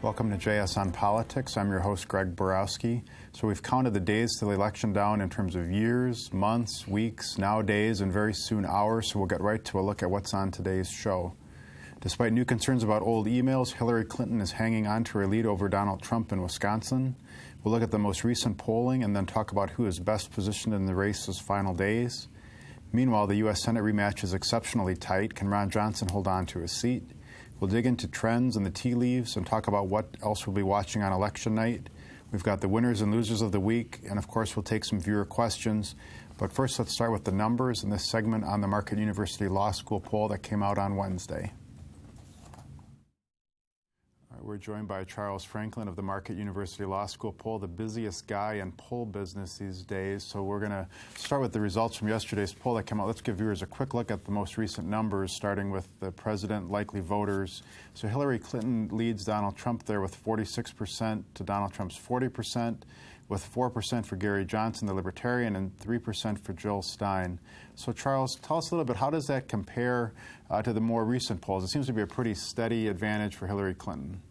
Welcome to JS on Politics. I'm your host, Greg Borowski. So we've counted the days to the election down in terms of years, months, weeks, now days, and very soon hours. So we'll get right to a look at what's on today's show. Despite new concerns about old emails, Hillary Clinton is hanging on to her lead over Donald Trump in Wisconsin. We'll look at the most recent polling and then talk about who is best positioned in the race's final days. Meanwhile, the U.S. Senate rematch is exceptionally tight. Can Ron Johnson hold on to his seat? We'll dig into trends and the tea leaves and talk about what else we'll be watching on election night. We've got the winners and losers of the week, and of course we'll take some viewer questions. But first, let's start with the numbers in this segment on the Marquette University Law School poll that came out on Wednesday. We're joined by Charles Franklin of the Marquette University Law School poll, the busiest guy in poll business these days. So we're going to start with the results from yesterday's poll that came out. Let's give viewers a quick look at the most recent numbers, starting with the president, likely voters. So Hillary Clinton leads Donald Trump there with 46% to Donald Trump's 40%, with 4% for Gary Johnson, the Libertarian, and 3% for Jill Stein. So Charles, tell us a little bit, how does that compare to the more recent polls? It seems to be a pretty steady advantage for Hillary Clinton.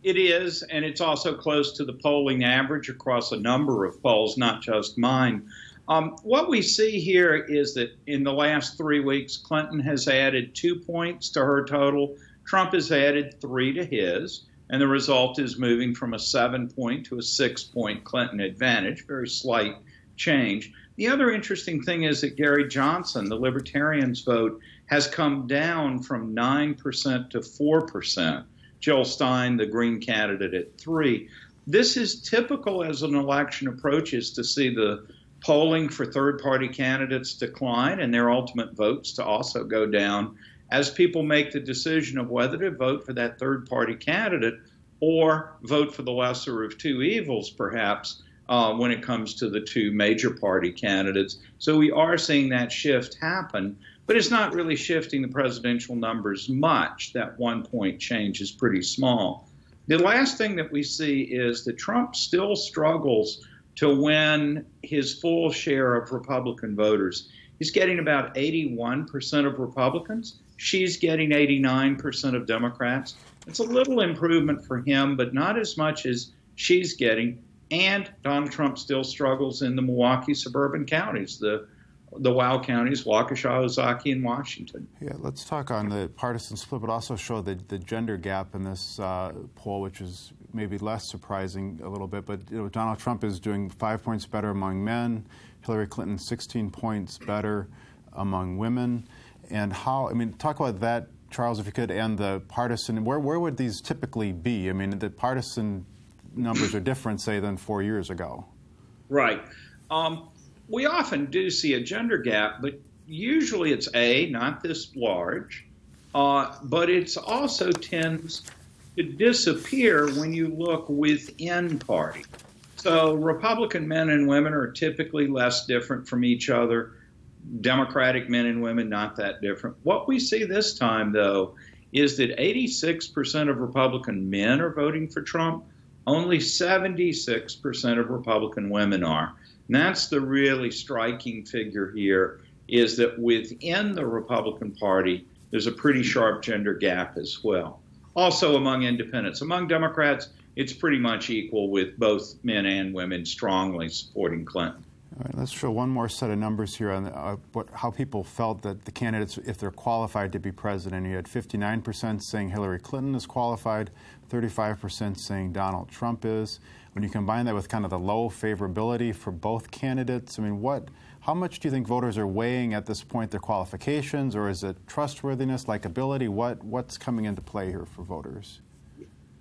It is, and it's also close to the polling average across a number of polls, not just mine. What we see here is that in the last 3 weeks, Clinton has added 2 points to her total. Trump has added 3 to his, and the result is moving from a 7-point to a 6-point Clinton advantage, very slight change. The other interesting thing is that Gary Johnson, the Libertarians' vote, has come down from 9% to 4%. Jill Stein, the Green candidate, at 3%. This is typical as an election approaches to see the polling for third-party candidates decline and their ultimate votes to also go down as people make the decision of whether to vote for that third-party candidate or vote for the lesser of two evils, perhaps, when it comes to the two major party candidates. So we are seeing that shift happen. But it's not really shifting the presidential numbers much. That 1-point change is pretty small. The last thing that we see is that Trump still struggles to win his full share of Republican voters. He's getting about 81% of Republicans. She's getting 89% of Democrats. It's a little improvement for him, but not as much as she's getting. And Donald Trump still struggles in the Milwaukee suburban counties, the WOW counties, Waukesha, Ozaukee, and Washington. Yeah, let's talk on the partisan split, but also show the gender gap in this poll, which is maybe less surprising a little bit. But Donald Trump is doing 5 points better among men, Hillary Clinton 16 points better among women. And how, talk about that, Charles, if you could, and the partisan, where would these typically be? The partisan numbers are different, say, than 4 years ago. Right. We often do see a gender gap, but usually it's not this large, but it also tends to disappear when you look within party. So Republican men and women are typically less different from each other. Democratic men and women, not that different. What we see this time, though, is that 86% of Republican men are voting for Trump. Only 76% of Republican women are. And that's the really striking figure here, is that within the Republican Party, there's a pretty sharp gender gap as well. Also among independents. Among Democrats, it's pretty much equal, with both men and women strongly supporting Clinton. All right, let's show one more set of numbers here on how people felt that the candidates, if they're qualified to be president. You had 59% saying Hillary Clinton is qualified, 35% saying Donald Trump is. When you combine that with kind of the low favorability for both candidates, how much do you think voters are weighing at this point their qualifications, or is it trustworthiness, likability? What's coming into play here for voters?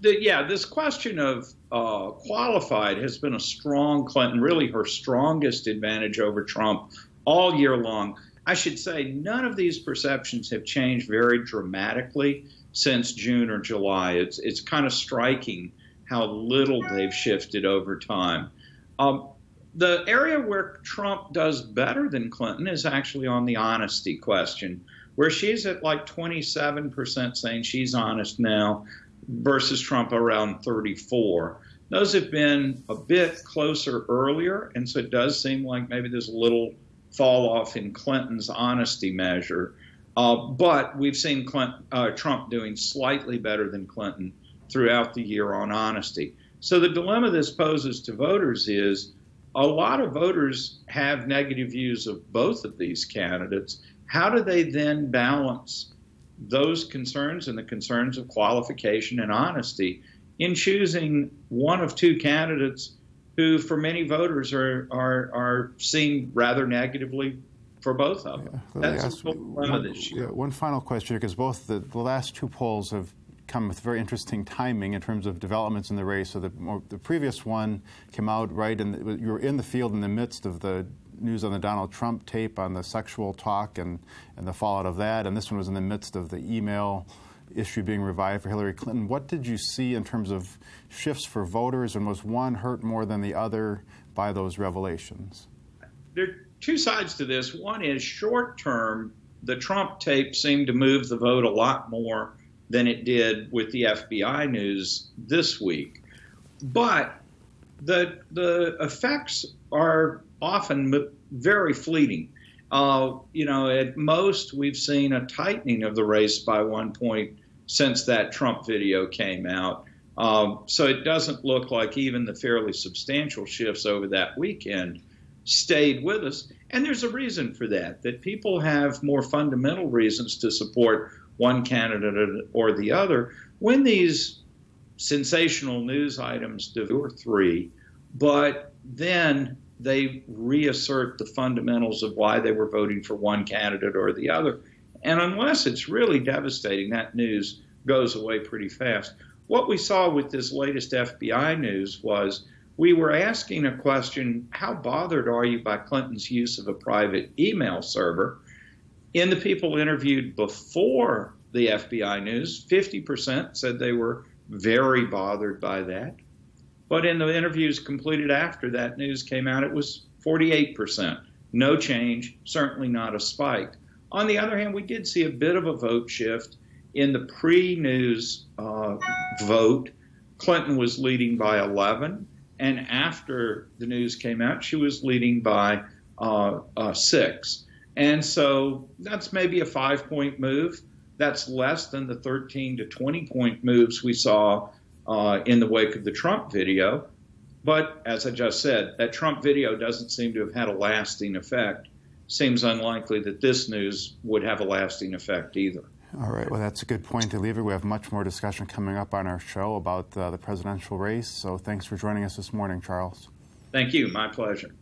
This question of qualified has been a strong Clinton, really her strongest advantage over Trump all year long. I should say none of these perceptions have changed very dramatically since June or July. It's kind of striking how little they've shifted over time. The area where Trump does better than Clinton is actually on the honesty question, where she's at like 27% saying she's honest now, versus Trump around 34%. Those have been a bit closer earlier, and so it does seem like maybe there's a little fall off in Clinton's honesty measure. But we've seen Trump doing slightly better than Clinton throughout the year on honesty. So the dilemma this poses to voters is a lot of voters have negative views of both of these candidates. How do they then balance those concerns and the concerns of qualification and honesty in choosing one of two candidates who, for many voters, are seen rather negatively for both of them? That's the dilemma this year. One final question, because both the last two polls have come with very interesting timing in terms of developments in the race. So the previous one came out right, and you were in the field in the midst of the news on the Donald Trump tape on the sexual talk and the fallout of that, and this one was in the midst of the email issue being revived for Hillary Clinton. What did you see in terms of shifts for voters, and was one hurt more than the other by those revelations? There are two sides to this. One is short term, the Trump tape seemed to move the vote a lot more than it did with the FBI news this week. But the effects are often very fleeting. At most, we've seen a tightening of the race by 1 point since that Trump video came out. So it doesn't look like even the fairly substantial shifts over that weekend stayed with us. And there's a reason for that people have more fundamental reasons to support one candidate or the other when these sensational news items or three, but then they reassert the fundamentals of why they were voting for one candidate or the other. And unless it's really devastating, that news goes away pretty fast. What we saw with this latest FBI news was we were asking a question, how bothered are you by Clinton's use of a private email server? In the people interviewed before the FBI news, 50% said they were very bothered by that. But in the interviews completed after that news came out, it was 48%. No change, certainly not a spike. On the other hand, we did see a bit of a vote shift. In the pre-news vote, Clinton was leading by 11, and after the news came out, she was leading by 6. And so that's maybe a 5-point move. That's less than the 13 to 20-point moves we saw in the wake of the Trump video. But as I just said, that Trump video doesn't seem to have had a lasting effect. Seems unlikely that this news would have a lasting effect either. All right, well, that's a good point to leave it. We have much more discussion coming up on our show about the presidential race. So thanks for joining us this morning, Charles. Thank you. My pleasure.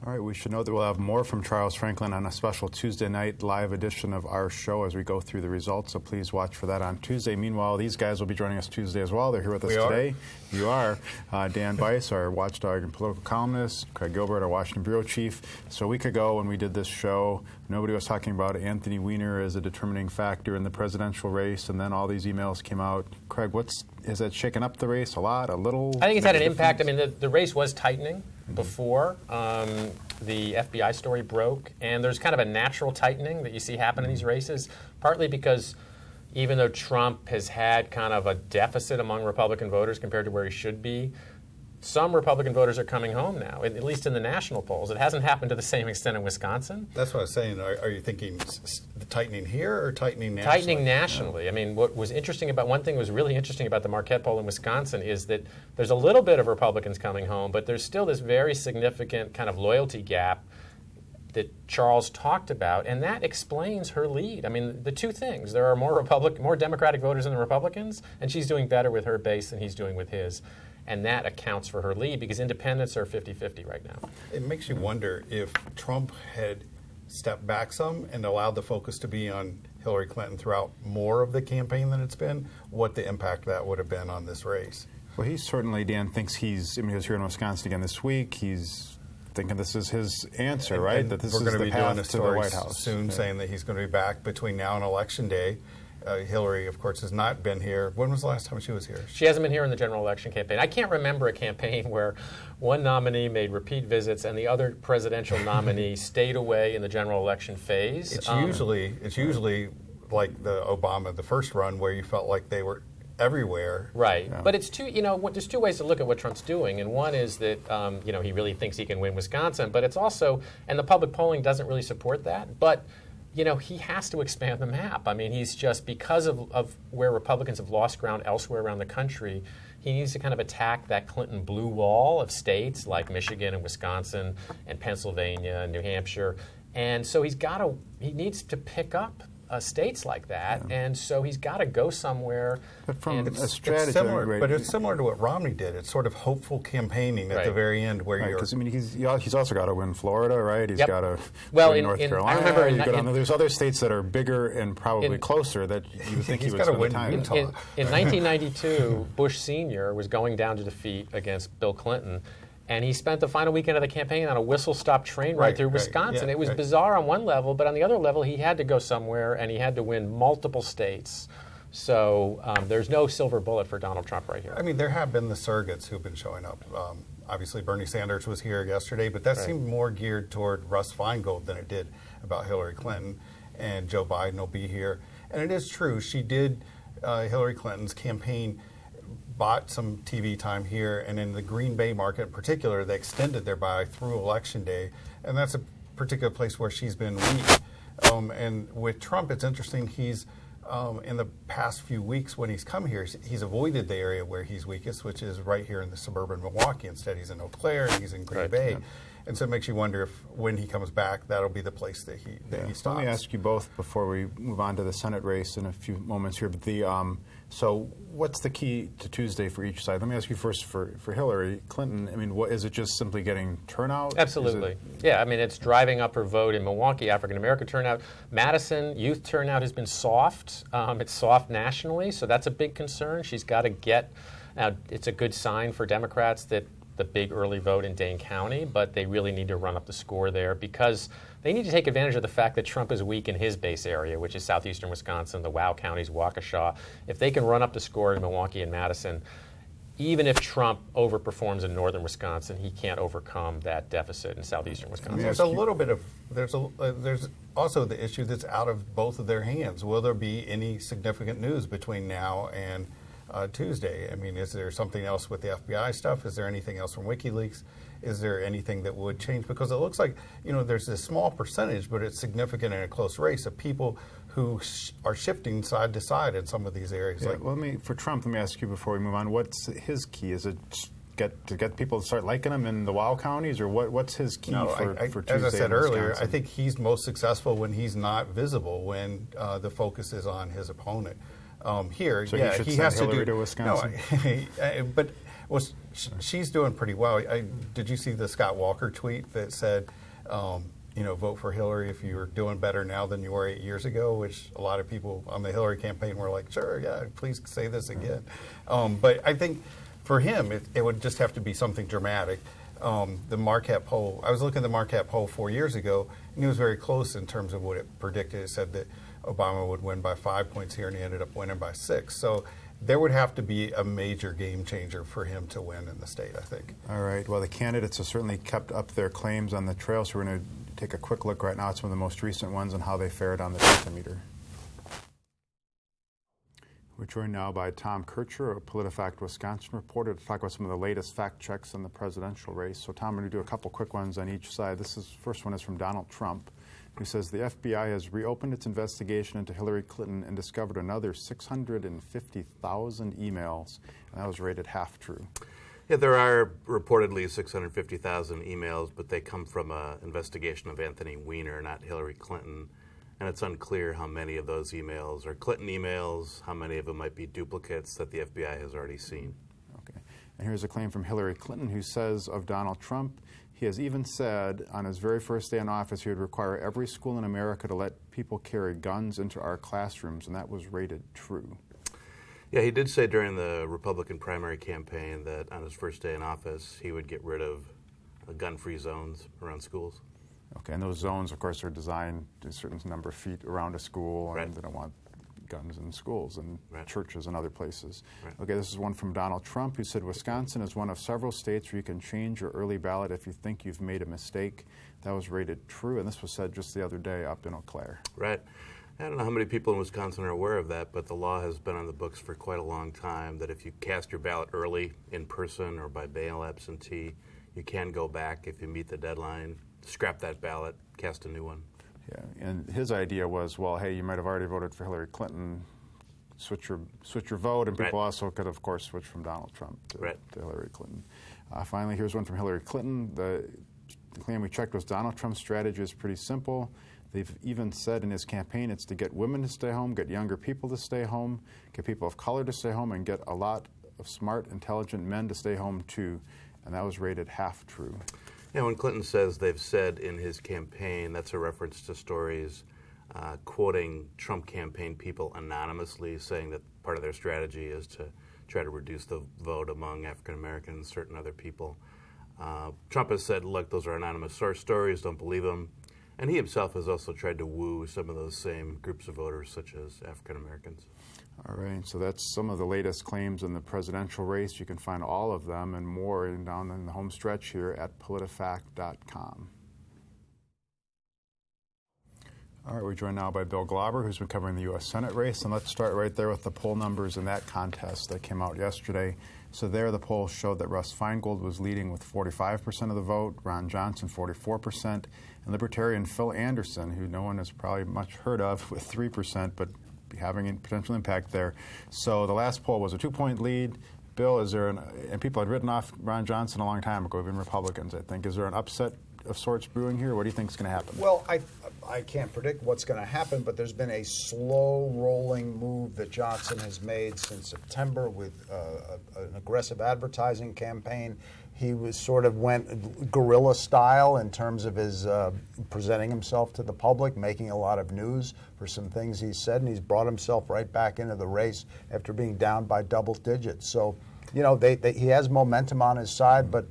All right, we should know that we'll have more from Charles Franklin on a special Tuesday night live edition of our show as we go through the results, so please watch for that on Tuesday. Meanwhile, these guys will be joining us Tuesday as well. They're here with us today. You are. Dan Bice, our watchdog and political columnist, Craig Gilbert, our Washington bureau chief. So a week ago when we did this show, nobody was talking about Anthony Weiner as a determining factor in the presidential race, and then all these emails came out. Craig, has that shaken up the race a lot, a little? I think it's had an impact. I mean, the race was tightening before the FBI story broke, and there's kind of a natural tightening that you see happen in these races, partly because even though Trump has had kind of a deficit among Republican voters compared to where he should be, some Republican voters are coming home now, at least in the national polls. It hasn't happened to the same extent in Wisconsin. That's what I was saying. Are you thinking tightening here or tightening nationally? Tightening nationally. Yeah. I mean, what was interesting about, one thing that was really interesting about the Marquette poll in Wisconsin is that there's a little bit of Republicans coming home, but there's still this very significant kind of loyalty gap that Charles talked about, and that explains her lead. I mean, the two things. There are more Democratic voters than the Republicans, and she's doing better with her base than he's doing with his. And that accounts for her lead because independents are 50-50 right now. It makes you wonder if Trump had stepped back some and allowed the focus to be on Hillary Clinton throughout more of the campaign than it's been, what the impact that would have been on this race. Well, he certainly, Dan, thinks he was here in Wisconsin again this week. He's thinking this is his answer, right? And that this we're is going to the be path doing a to the story White House soon saying that he's going to be back between now and Election Day. Hillary, of course, has not been here. When was the last time she was here? She hasn't been here in the general election campaign. I can't remember a campaign where one nominee made repeat visits and the other presidential nominee stayed away in the general election phase. It's usually like the first run, where you felt like they were everywhere. Right. Yeah. But it's there's two ways to look at what Trump's doing. And one is that, he really thinks he can win Wisconsin. But it's also, and the public polling doesn't really support that. But he has to expand the map. I mean, he's just, because of where Republicans have lost ground elsewhere around the country, he needs to kind of attack that Clinton blue wall of states like Michigan and Wisconsin and Pennsylvania and New Hampshire. And so he needs to pick up states like that, and so he's got to go somewhere. But from a strategy, it's similar, but it's similar to what Romney did. It's sort of hopeful campaigning at the very end, where you're. Because he's also got to win Florida, right? He's got to win North Carolina. I remember there's other states that are bigger and probably closer that you would think he would spend the time. In 1992, Bush Sr. was going down to defeat against Bill Clinton. And he spent the final weekend of the campaign on a whistle-stop train ride through Wisconsin. It was bizarre on one level, but on the other level, he had to go somewhere, and he had to win multiple states. So there's no silver bullet for Donald Trump right here. I mean, there have been the surrogates who've been showing up. Obviously, Bernie Sanders was here yesterday, but that seemed more geared toward Russ Feingold than it did about Hillary Clinton. And Joe Biden will be here. And it is true, she did, Hillary Clinton's campaign bought some TV time here, and in the Green Bay market in particular, they extended their buy through Election Day, and that's a particular place where she's been weak. And with Trump, it's interesting, he's, in the past few weeks when he's come here, he's avoided the area where he's weakest, which is right here in the suburban Milwaukee. Instead, he's in Eau Claire, and he's in Green Bay. Yeah. And so it makes you wonder if, when he comes back, that'll be the place that he stops. Let me ask you both before we move on to the Senate race in a few moments here. But so what's the key to Tuesday for each side? Let me ask you first for Hillary Clinton. I mean, is it just simply getting turnout? Absolutely. I mean, it's driving up her vote in Milwaukee, African-American turnout. Madison, youth turnout has been soft. It's soft nationally, so that's a big concern. She's got to get, now it's a good sign for Democrats that the big early vote in Dane County, but they really need to run up the score there because they need to take advantage of the fact that Trump is weak in his base area, which is southeastern Wisconsin, the Wow counties, Waukesha. If they can run up the score in Milwaukee and Madison, even if Trump overperforms in northern Wisconsin, he can't overcome that deficit in southeastern Wisconsin. There's a little bit of there's also the issue that's out of both of their hands. Will there be any significant news between now and Tuesday? I mean, is there something else with the FBI stuff? Is there anything else from WikiLeaks? Is there anything that would change? Because it looks like, there's this small percentage, but it's significant in a close race of people who are shifting side to side in some of these areas. Yeah, for Trump, let me ask you before we move on, what's his key? Is it to get people to start liking him in the Wow counties, or what's his key for Tuesday? As I said earlier, I think he's most successful when he's not visible, when the focus is on his opponent. Here, so he has Hillary to Wisconsin. But she's doing pretty well. Did you see the Scott Walker tweet that said, vote for Hillary if you're doing better now than you were 8 years ago? Which a lot of people on the Hillary campaign were like, sure, yeah, please say this again. But I think for him, it would just have to be something dramatic. The Marquette poll, I was looking at the Marquette poll 4 years ago, and it was very close in terms of what it predicted. It said that Obama would win by 5 points here, and he ended up winning by 6. So there would have to be a major game changer for him to win in the state, I think. All right. Well, the candidates have certainly kept up their claims on the trail, so we're going to take a quick look right now at some of the most recent ones and how they fared on the Datameter. We're joined now by Tom Kircher, a PolitiFact Wisconsin reporter, to talk about some of the latest fact checks in the presidential race. So, Tom, we're going to do a couple quick ones on each side. First one is from Donald Trump, who says the FBI has reopened its investigation into Hillary Clinton and discovered another 650,000 emails, and that was rated half true. Yeah, there are reportedly 650,000 emails, but they come from an investigation of Anthony Weiner, not Hillary Clinton. And it's unclear how many of those emails are Clinton emails, how many of them might be duplicates that the FBI has already seen. Okay. And here's a claim from Hillary Clinton, who says of Donald Trump, he has even said on his very first day in office he would require every school in America to let people carry guns into our classrooms, and that was rated true. Yeah, he did say during the Republican primary campaign that on his first day in office he would get rid of gun-free zones around schools. Okay, and those zones, of course, are designed to a certain number of feet around a school, and they don't want guns in schools and churches and other places. Right. Okay, this is one from Donald Trump, who said Wisconsin is one of several states where you can change your early ballot if you think you've made a mistake. That was rated true, and this was said just the other day up in Eau Claire. Right. I don't know how many people in Wisconsin are aware of that, but the law has been on the books for quite a long time that if you cast your ballot early in person or by mail absentee, you can go back if you meet the deadline, scrap that ballot, cast a new one. Yeah, and his idea was, well, hey, you might have already voted for Hillary Clinton. Switch your vote, and people also could, of course, switch from Donald Trump to Hillary Clinton. Finally, here's one from Hillary Clinton. The claim we checked was Donald Trump's strategy is pretty simple. They've even said in his campaign it's to get women to stay home, get younger people to stay home, get people of color to stay home, and get a lot of smart, intelligent men to stay home too. And that was rated half true. Yeah, when Clinton says they've said in his campaign, that's a reference to stories quoting Trump campaign people anonymously, saying that part of their strategy is to try to reduce the vote among African Americans and certain other people. Trump has said, look, those are anonymous source stories, don't believe them. And he himself has also tried to woo some of those same groups of voters, such as African Americans. All right, so that's some of the latest claims in the presidential race. You can find all of them and more down in the home stretch here at PolitiFact.com. All right, we're joined now by Bill Glauber, who's been covering the U.S. Senate race. And let's start right there with the poll numbers in that contest that came out yesterday. So there, the polls showed that Russ Feingold was leading with 45% of the vote, Ron Johnson 44%, and Libertarian Phil Anderson, who no one has probably much heard of, with 3%, but having a potential impact there. So the last poll was a 2-point lead. Bill, is there and people had written off Ron Johnson a long time ago, even Republicans, I think. Is there an upset of sorts brewing here? What do you think is going to happen? Well, I can't predict what's going to happen, but there's been a slow rolling move that Johnson has made since September with an aggressive advertising campaign. He went guerrilla style in terms of his presenting himself to the public, making a lot of news for some things he said, and he's brought himself right back into the race after being down by double digits. So, he has momentum on his side, but,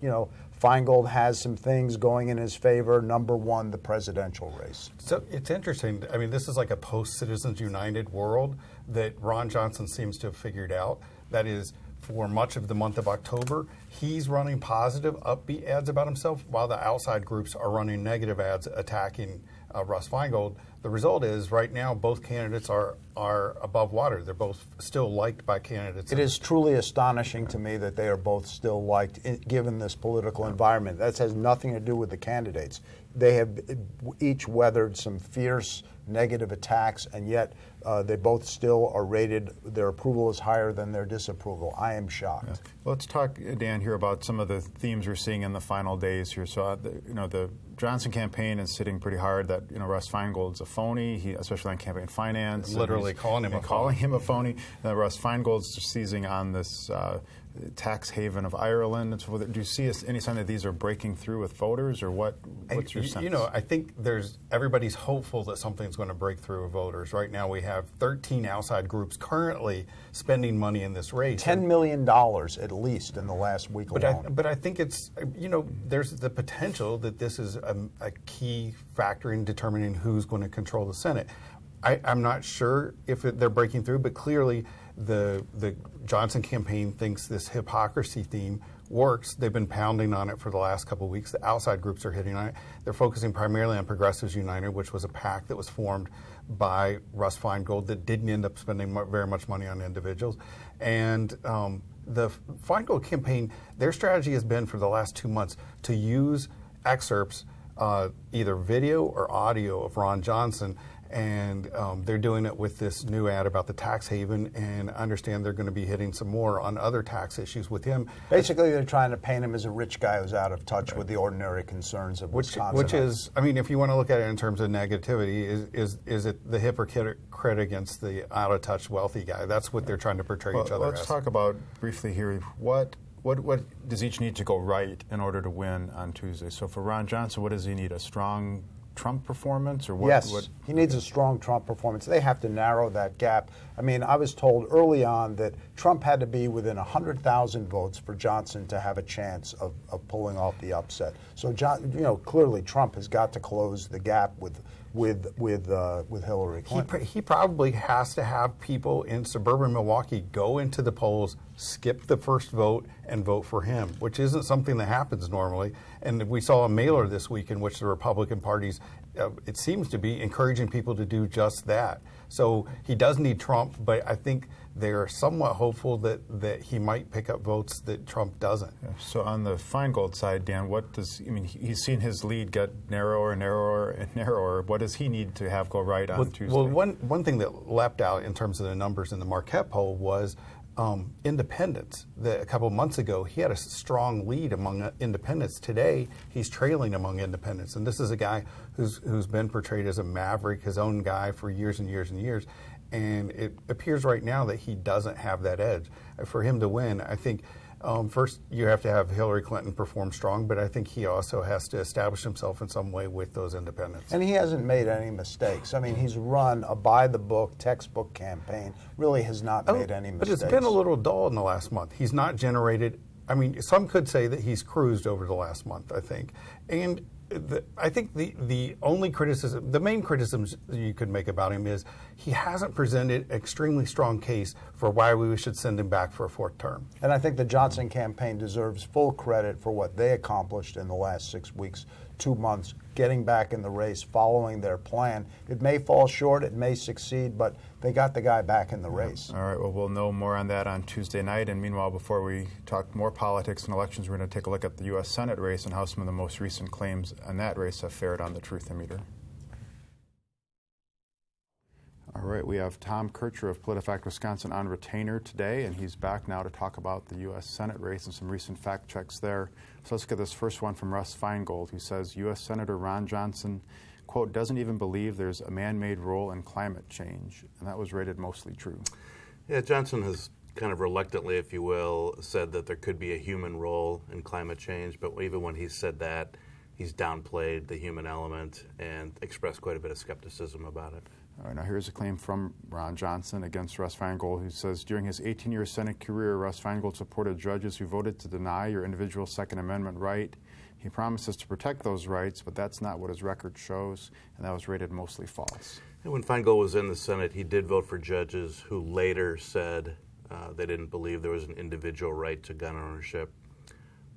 Feingold has some things going in his favor. Number one, the presidential race. So it's interesting. I mean, this is like a post-Citizens United world that Ron Johnson seems to have figured out. That is, for much of the month of October, he's running positive, upbeat ads about himself, while the outside groups are running negative ads attacking Russ Feingold. The result is, right now, both candidates are above water. They're both still liked by candidates. It is truly astonishing to me that they are both still liked, given this political environment. That has nothing to do with the candidates. They have each weathered some fierce negative attacks, and yet they both still are rated, their approval is higher than their disapproval. I am shocked. Yeah. Well, let's talk, Dan, here about some of the themes we're seeing in the final days here. So, the Johnson campaign is sitting pretty hard that, Russ Feingold's a phony, especially on campaign finance. Literally calling him a phony. Russ Feingold's seizing on this tax haven of Ireland. And so forth. Do you see any sign that these are breaking through with voters, or what's your sense? I think everybody's hopeful that something's going to break through with voters. Right now we have 13 outside groups currently spending money in this race. $10 million at least in the last week alone. But I think it's, there's the potential that this is a key factor in determining who's going to control the Senate. I'm not sure if they're breaking through, but clearly the Johnson campaign thinks this hypocrisy theme works. They've been pounding on it for the last couple of weeks. The outside groups are hitting on it. They're focusing primarily on Progressives United, which was a PAC that was formed by Russ Feingold that didn't end up spending very much money on individuals. And the Feingold campaign, their strategy has been for the last 2 months to use excerpts, either video or audio, of Ron Johnson. And they're doing it with this new ad about the tax haven, and I understand they're going to be hitting some more on other tax issues with him. Basically, they're trying to paint him as a rich guy who's out of touch with the ordinary concerns of Wisconsin. Which is, if you want to look at it in terms of negativity, is it the hypocrite against the out of touch wealthy guy? That's what they're trying to portray each other as. Let's talk about briefly here what does each need to go right in order to win on Tuesday? So for Ron Johnson, what does he need? A strong Trump performance, or what? Yes, he needs a strong Trump performance. They have to narrow that gap. I was told early on that Trump had to be within 100,000 votes for Johnson to have a chance of pulling off the upset. So, clearly Trump has got to close the gap with Hillary Clinton. He probably has to have people in suburban Milwaukee go into the polls, skip the first vote, and vote for him, which isn't something that happens normally. And we saw a mailer this week in which the Republican parties, it seems to be encouraging people to do just that. So he does need Trump, but I think they're somewhat hopeful that he might pick up votes that Trump doesn't. So on the Feingold side, Dan, he's seen his lead get narrower and narrower and narrower. What does he need to have go right on Tuesday? Well, one thing that leapt out in terms of the numbers in the Marquette poll was independents. A couple of months ago, he had a strong lead among independents. Today, he's trailing among independents. And this is a guy who's been portrayed as a maverick, his own guy for years and years and years. And it appears right now that he doesn't have that edge. For him to win, I think first you have to have Hillary Clinton perform strong, but I think he also has to establish himself in some way with those independents. And he hasn't made any mistakes. I mean, he's run a by-the-book, textbook campaign, really has not made any mistakes. But it's been a little dull in the last month. He's not generated, I mean, some could say that he's cruised over the last month, I think. And I think the only criticism, the main criticisms you could make about him is he hasn't presented an extremely strong case for why we should send him back for a fourth term. And I think the Johnson campaign deserves full credit for what they accomplished in the last 6 weeks, 2 months, getting back in the race, following their plan. It may fall short, it may succeed, but they got the guy back in the race. All right, well, we'll know more on that on Tuesday night. And meanwhile, before we talk more politics and elections, we're going to take a look at the U.S. Senate race and how some of the most recent claims on that race have fared on the Truthometer. All right, we have Tom Kircher of PolitiFact Wisconsin on retainer today, and he's back now to talk about the U.S. Senate race and some recent fact checks there. So let's get this first one from Russ Feingold, who says U.S. Senator Ron Johnson, quote, doesn't even believe there's a man-made role in climate change, and that was rated mostly true. Yeah, Johnson has kind of reluctantly, if you will, said that there could be a human role in climate change, but even when he said that, he's downplayed the human element and expressed quite a bit of skepticism about it. All right, now here's a claim from Ron Johnson against Russ Feingold, who says, during his 18-year Senate career, Russ Feingold supported judges who voted to deny your individual Second Amendment right. He promises to protect those rights, but that's not what his record shows, and that was rated mostly false. And when Feingold was in the Senate, he did vote for judges who later said they didn't believe there was an individual right to gun ownership.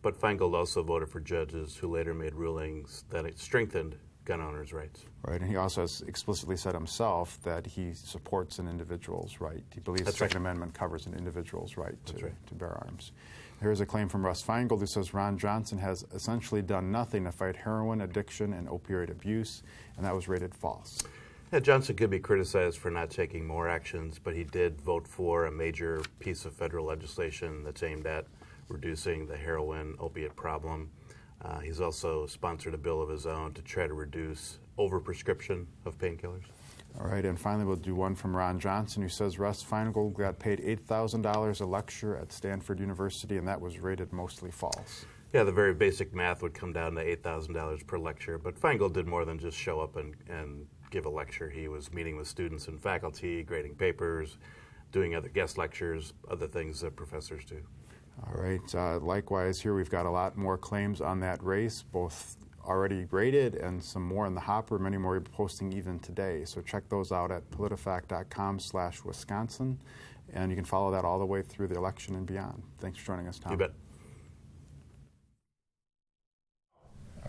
But Feingold also voted for judges who later made rulings that it strengthened gun owners' rights. Right, and he also has explicitly said himself that he supports an individual's right. He believes the Second Amendment covers an individual's right to bear arms. Here's a claim from Russ Feingold, who says Ron Johnson has essentially done nothing to fight heroin addiction and opioid abuse, and that was rated false. Yeah, Johnson could be criticized for not taking more actions, but he did vote for a major piece of federal legislation that's aimed at reducing the heroin opiate problem. He's also sponsored a bill of his own to try to reduce overprescription of painkillers. All right, and finally we'll do one from Ron Johnson, who says Russ Feingold got paid $8,000 a lecture at Stanford University, and that was rated mostly false. Yeah, the very basic math would come down to $8,000 per lecture, but Feingold did more than just show up and give a lecture. He was meeting with students and faculty, grading papers, doing other guest lectures, other things that professors do. All right, likewise here we've got a lot more claims on that race, both already rated and some more in the hopper, many more posting even today. So check those out at politifact.com/Wisconsin, and you can follow that all the way through the election and beyond. Thanks for joining us, Tom. You bet.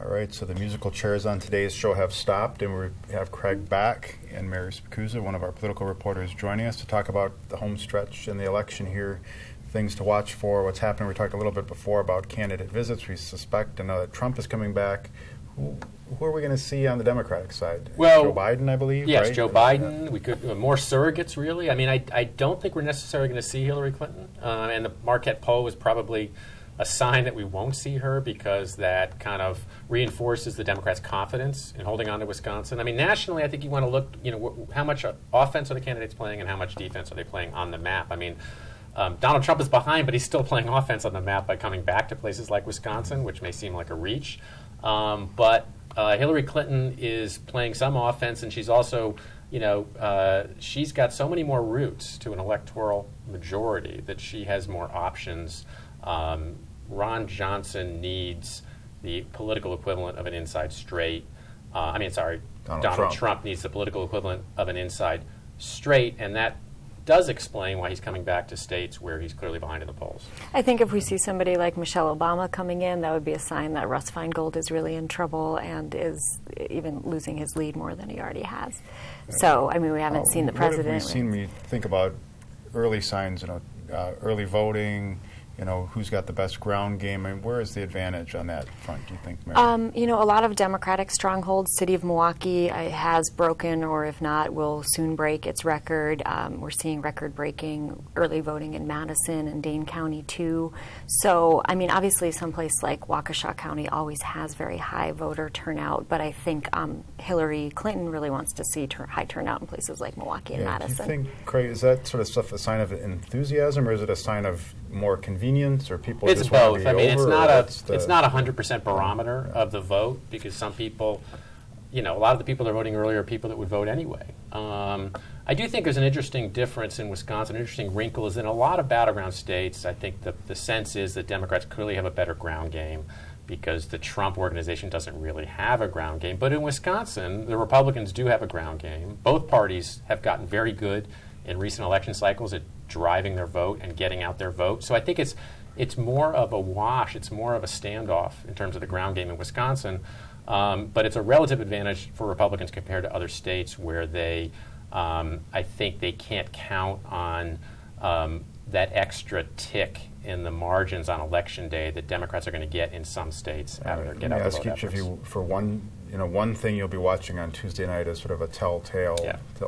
All right, so the musical chairs on today's show have stopped, and we have Craig back and Mary Spicuzza, one of our political reporters, joining us to talk about the home stretch in the election here, things to watch for, what's happening. We talked a little bit before about candidate visits. We suspect and know that Trump is coming back. Who are we going to see on the Democratic side? Well, Joe Biden, I believe. Yes, right? Joe Biden. We could more surrogates, really. I mean, I don't think we're necessarily going to see Hillary Clinton, and the Marquette poll is probably a sign that we won't see her because that kind of reinforces the Democrats' confidence in holding on to Wisconsin. I mean, nationally, I think you want to look, how much offense are the candidates playing and how much defense are they playing on the map. I mean, Donald Trump is behind, but he's still playing offense on the map by coming back to places like Wisconsin, which may seem like a reach. But Hillary Clinton is playing some offense, and she's also, she's got so many more routes to an electoral majority that she has more options. Ron Johnson needs the political equivalent of an inside straight. Donald Trump needs the political equivalent of an inside straight, and that does explain why he's coming back to states where he's clearly behind in the polls. I think if we see somebody like Michelle Obama coming in, that would be a sign that Russ Feingold is really in trouble and is even losing his lead more than he already has. So, I mean, we haven't seen the president. What have we seen? We think about early signs, early voting, who's got the best ground game? I mean, where is the advantage on that front, do you think, Mary? A lot of Democratic strongholds, city of Milwaukee has broken, or if not, will soon break its record. We're seeing record-breaking early voting in Madison and Dane County, too. So, I mean, obviously, someplace like Waukesha County always has very high voter turnout, but I think Hillary Clinton really wants to see high turnout in places like Milwaukee and Madison. Do you think, Craig, is that sort of stuff a sign of enthusiasm, or is it a sign of more convenience, or people It's just want both. to be I mean, over, it's not 100% barometer of the vote, because some people, a lot of the people that are voting early are people that would vote anyway. I do think there's an interesting difference in Wisconsin. An interesting wrinkle is in a lot of battleground states, I think the sense is that Democrats clearly have a better ground game because the Trump organization doesn't really have a ground game. But in Wisconsin, the Republicans do have a ground game. Both parties have gotten very good in recent election cycles at driving their vote and getting out their vote. So I think it's more of a wash. It's more of a standoff in terms of the ground game in Wisconsin. But it's a relative advantage for Republicans compared to other states where they, I think they can't count on that extra tick in the margins on election day that Democrats are going to get in some states out of their get out the vote efforts. Let me ask each of you for one thing you'll be watching on Tuesday night is sort of a tell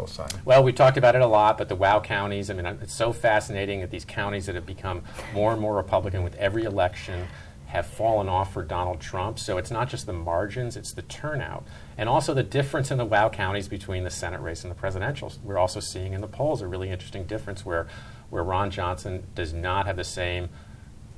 sign. Well, we talked about it a lot, but the wow counties, I mean, it's so fascinating that these counties that have become more and more Republican with every election have fallen off for Donald Trump. So it's not just the margins, it's the turnout. And also the difference in the wow counties between the Senate race and the presidential. We're also seeing in the polls a really interesting difference where Ron Johnson does not have the same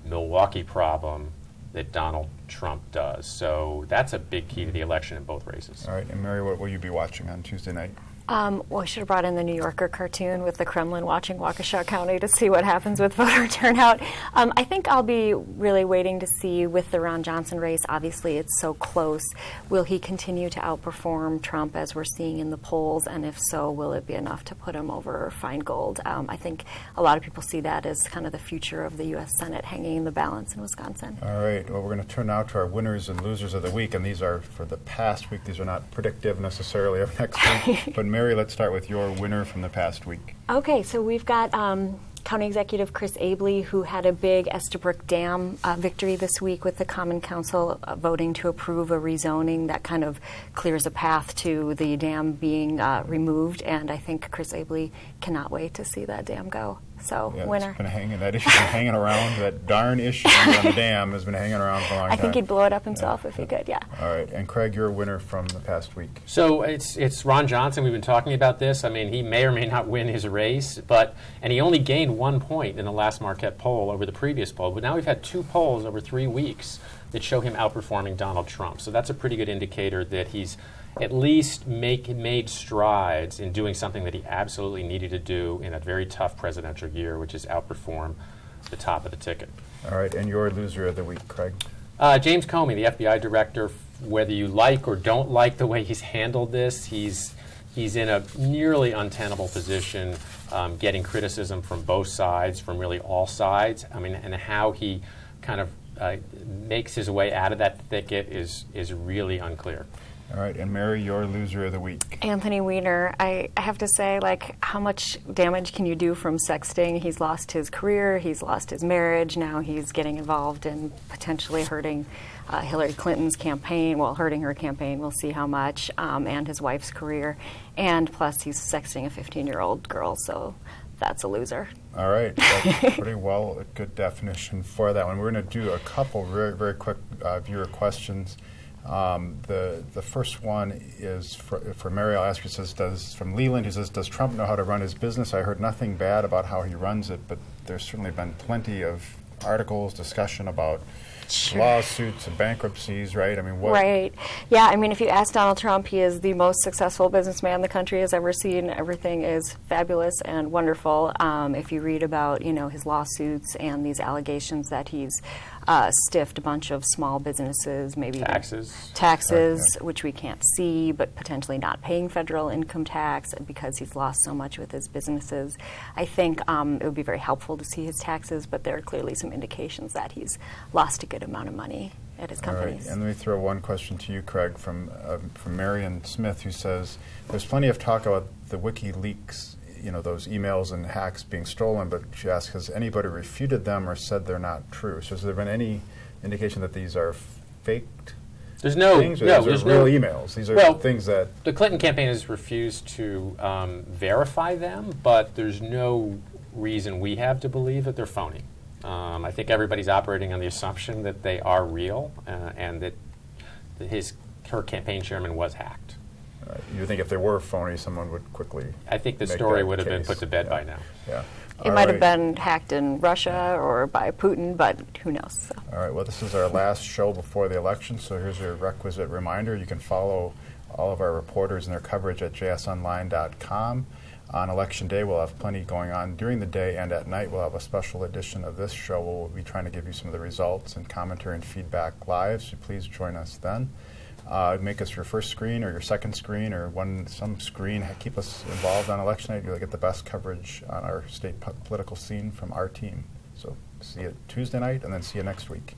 Milwaukee problem that Donald Trump does. So that's a big key to the election in both races. All right, and Mary, what will you be watching on Tuesday night? Well, I should have brought in the New Yorker cartoon with the Kremlin watching Waukesha County to see what happens with voter turnout. I think I'll be really waiting to see with the Ron Johnson race. Obviously, it's so close. Will he continue to outperform Trump as we're seeing in the polls? And if so, will it be enough to put him over Feingold? I think a lot of people see that as kind of the future of the U.S. Senate hanging in the balance in Wisconsin. All right. Well, we're going to turn now to our winners and losers of the week. And these are for the past week. These are not predictive necessarily of next week. But Mary, let's start with your winner from the past week. Okay, so we've got County Executive Chris Abley, who had a big Estabrook Dam victory this week with the Common Council voting to approve a rezoning that kind of clears a path to the dam being removed. And I think Chris Abley cannot wait to see that dam go. So, winner. That issue's been hanging around. That darn issue on the dam has been hanging around for a long time. I think he'd blow it up himself if he could, yeah. All right. And Craig, you're a winner from the past week. So it's Ron Johnson. We've been talking about this. I mean, he may or may not win his race, and he only gained 1 point in the last Marquette poll over the previous poll. But now we've had 2 polls over 3 weeks that show him outperforming Donald Trump. So that's a pretty good indicator that he's at least made strides in doing something that he absolutely needed to do in a very tough presidential year, which is outperform the top of the ticket. All right, and your loser of the week, Craig? James Comey, the FBI director. Whether you like or don't like the way he's handled this, he's in a nearly untenable position, getting criticism from both sides, from really all sides. I mean, and how he kind of makes his way out of that thicket is really unclear. All right, and Mary, your loser of the week. Anthony Weiner. I have to say, how much damage can you do from sexting? He's lost his career, he's lost his marriage, now he's getting involved in potentially hurting Hillary Clinton's campaign, hurting her campaign, we'll see how much, and his wife's career. And plus, he's sexting a 15-year-old girl, so that's a loser. All right, that's pretty well a good definition for that one. We're going to do a couple very, very quick viewer questions. The first one is for Mary. I'll ask you. Says, from Leland, who says, "Does Trump know how to run his business? I heard nothing bad about how he runs it, but there's certainly been plenty of articles, discussion about lawsuits and bankruptcies, right? I mean, what? Right. Yeah, I mean, if you ask Donald Trump, he is the most successful businessman the country has ever seen. Everything is fabulous and wonderful. If you read about, his lawsuits and these allegations that he's stiffed a bunch of small businesses, maybe taxes, which we can't see, but potentially not paying federal income tax because he's lost so much with his businesses. I think it would be very helpful to see his taxes, but there are clearly some indications that he's lost a good amount of money at his companies. All right. And let me throw one question to you, Craig, from Marion Smith, who says, "There's plenty of talk about the WikiLeaks those emails and hacks being stolen, but she asked, has anybody refuted them or said they're not true? So has there been any indication that these are faked There's no, things, or no, these there's are real no emails? These are well, things that the Clinton campaign has refused to verify them, but there's no reason we have to believe that they're phony. I think everybody's operating on the assumption that they are real and that her campaign chairman was hacked. you think if they were phony, someone would quickly. I think the make story that would have been case. put to bed Yeah. by now. Yeah. It All might have right. been hacked in Russia or by Putin, but who knows? So. All right, well, this is our last show before the election, so here's your requisite reminder. You can follow all of our reporters and their coverage at jsonline.com. On Election Day, we'll have plenty going on during the day, and at night we'll have a special edition of this show where we'll be trying to give you some of the results and commentary and feedback live, so please join us then. Make us your first screen or your second screen or some screen. Keep us involved on Election Night. You'll get the best coverage on our state political scene from our team. So see you Tuesday night, and then see you next week.